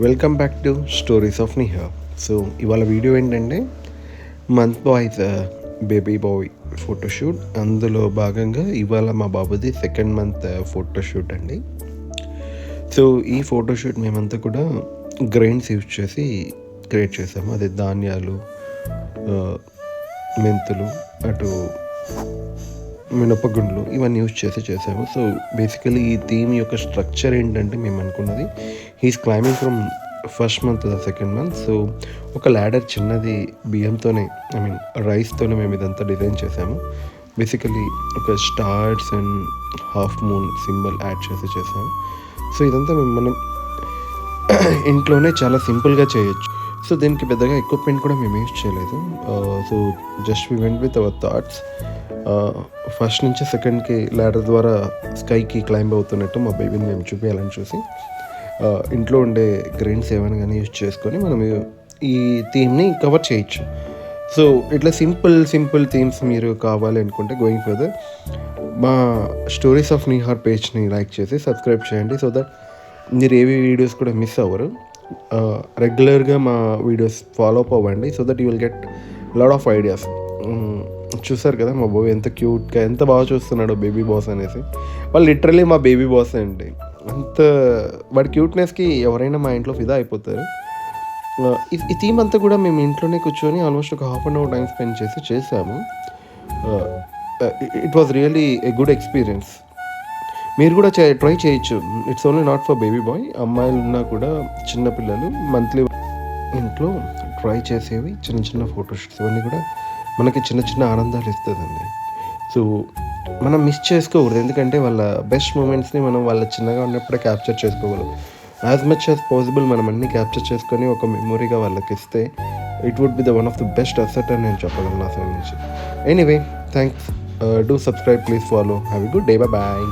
Welcome back to stories of Niha. So ఇవాళ video ఏంటంటే month boys baby boy photoshoot. అందులో భాగంగా ఇవాళ మా బాబుది సెకండ్ మంత్ ఫోటోషూట్ అండి. సో ఈ ఫోటోషూట్ మేమంతా కూడా గ్రెయిన్స్ యూజ్ చేసి క్రియేట్ చేసాము. అదే ధాన్యాలు, మెంతులు, అటు మినపగుండ్లు ఇవన్నీ యూజ్ చేసి చేసాము. సో బేసికలీ ఈ థీమ్ యొక్క స్ట్రక్చర్ ఏంటంటే మేము అనుకున్నది he's climbing from first month the second month. So ఒక ల్యాడర్ చిన్నది బియ్యంతోనే రైస్తోనే మేము ఇదంతా డిజైన్ చేసాము. బేసికలీ ఒక stars and half moon symbol add చేసి చేసాము. సో ఇదంతా మనం ఇంట్లోనే చాలా సింపుల్గా చేయొచ్చు. సో దీనికి పెద్దగా ఎక్విప్మెంట్ కూడా మేము యూజ్ చేయలేదు. So just we went with our thoughts. First నుంచి సెకండ్కి ల్యాడర్ ద్వారా స్కైకి క్లైంబ్ అవుతున్నట్టు మా బేబీని మేము చూపించాలని చూసి ఇంట్లో ఉండే గ్రెయిన్స్ ఏమైనా కానీ యూజ్ చేసుకొని మనం ఈ థీమ్ని కవర్ చేయొచ్చు. సో ఇట్లా సింపుల్ థీమ్స్ మీరు కావాలి అనుకుంటే గోయింగ్ ఫర్దర్ మా స్టోరీస్ ఆఫ్ నిహార్ పేజ్ని లైక్ చేసి సబ్స్క్రైబ్ చేయండి. సో దట్ మీరు ఏవి వీడియోస్ కూడా మిస్ అవ్వరు. రెగ్యులర్గా మా వీడియోస్ ఫాలో అప్ అవ్వండి. So that you will get lot of ideas. చూసారు కదా మా బాబు ఎంత క్యూట్గా ఎంత బాగా చూస్తున్నాడో బేబీ బాస్ అనేసి. వాళ్ళు లిటరలీ మా బేబీ బాస్ అండి. అంత వాడి క్యూట్నెస్కి ఎవరైనా మా ఇంట్లో ఫిదా అయిపోతారు. ఈ థీమ్ అంతా కూడా మేము ఇంట్లోనే కూర్చొని ఆల్మోస్ట్ ఒక half an hour time spend చేసాము. It was really a good experience. మీరు కూడా ట్రై చేయొచ్చు. It's only not for baby boy. అమ్మాయిలు ఉన్నా కూడా చిన్నపిల్లలు మంత్లీ ఇంట్లో ట్రై చేసేవి చిన్న ఫోటోషూట్స్ ఇవన్నీ కూడా మనకి చిన్న ఆనందాలు ఇస్తుందండి. సో మనం మిస్ చేసుకోకూడదు. ఎందుకంటే వాళ్ళ బెస్ట్ మూమెంట్స్ని మనం వాళ్ళ చిన్నగా ఉన్నప్పుడే క్యాప్చర్ చేసుకోగలం. యాజ్ మచ్ యాజ్ పాసిబుల్ మనం అన్నీ క్యాప్చర్ చేసుకొని ఒక మెమొరీగా వాళ్ళకి ఇస్తే it would be the one of the best asset అని నేను చెప్పగలను నా సైడ్ నుంచి. Anyway thanks. Do subscribe, please follow. Have a good day. Bye.